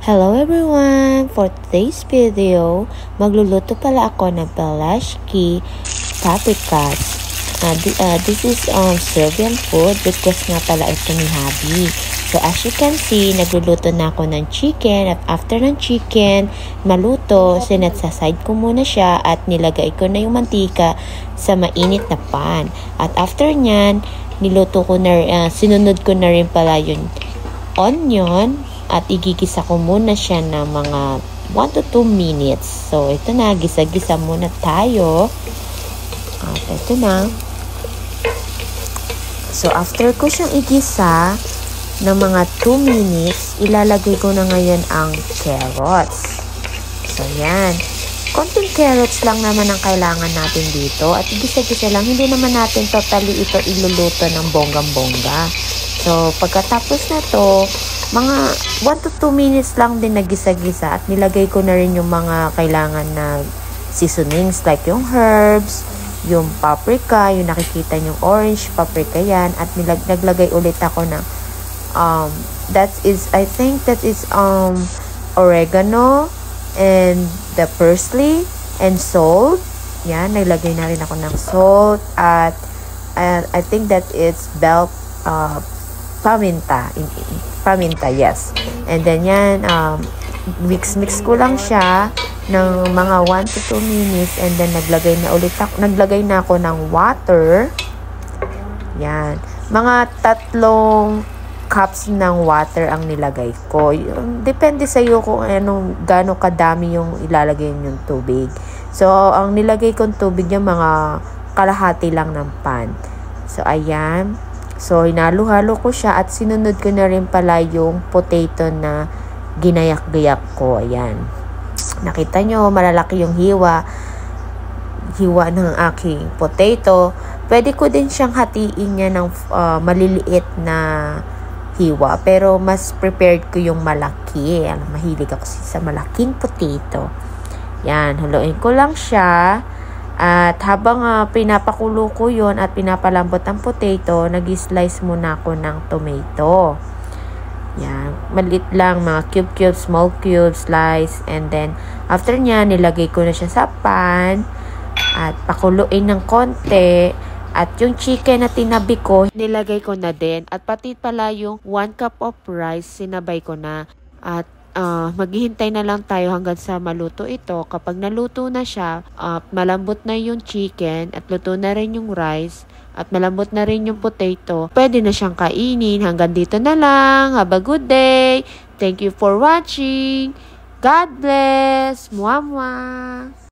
Hello everyone! For today's video, magluluto pala ako ng Belashki paprikas. This is Serbian food. Request nga pala ito ni Habi. So as you can see, nagluluto na ako ng chicken at after ng chicken maluto, sinatsaside ko muna siya at nilagay ko na yung mantika sa mainit na pan. At after nyan, sinunod ko na rin pala yung onion at igigisa ko muna siya ng mga 1 to 2 minutes. So, ito na. Gisa-gisa muna tayo. At ito na. So, after ko siyang igisa ng mga 2 minutes, ilalagay ko na ngayon ang carrots. So, yan. Konting carrots lang naman ang kailangan natin dito. At igisa-gisa lang. Hindi naman natin totally ito iluluto ng bonggang-bongga. So, pagkatapos na to, mga 1 to 2 minutes lang din nagisa-gisa at nilagay ko na rin yung mga kailangan na seasonings like yung herbs, yung paprika, yung nakikita yung orange paprika yan at naglagay ulit ako ng I think that is oregano and the parsley and salt. Yan, naglagay na rin ako ng salt at I think that it's bell paminta, yes. And then yan, mix ko lang siya ng mga 1 to 2 minutes and then naglagay na ako ng water. Yan. Mga 3 cups ng water ang nilagay ko. Depende sa iyo kung gaano kadami yung ilalagay yung tubig. So, ang nilagay kong tubig yung mga kalahati lang ng pan. So, ayan. So, hinalo-halo ko siya at sinunod ko na rin pala yung potato na ginayak-gayak ko. Ayan. Nakita nyo, malalaki yung hiwa ng aking potato. Pwede ko din siyang hatiin niya ng maliliit na hiwa. Pero mas prepared ko yung malaki. Mahilig ako sa malaking potato. Yan, haluin ko lang siya. At habang pinapakulo ko yon at pinapalambot ang potato, nag-slice muna ako ng tomato. Yan. Maliit lang, mga cube, small cube, slice. And then, after nya, nilagay ko na siya sa pan. At pakuluin ng konti. At yung chicken na tinabi ko, nilagay ko na din. At pati pala yung 1 cup of rice, sinabay ko na. At maghihintay na lang tayo hanggang sa maluto ito. Kapag naluto na siya, malambot na yung chicken at luto na rin yung rice at malambot na rin yung potato, pwede na siyang kainin. Hanggang dito na lang. Have a good day. Thank you for watching. God bless. Mwah mwah.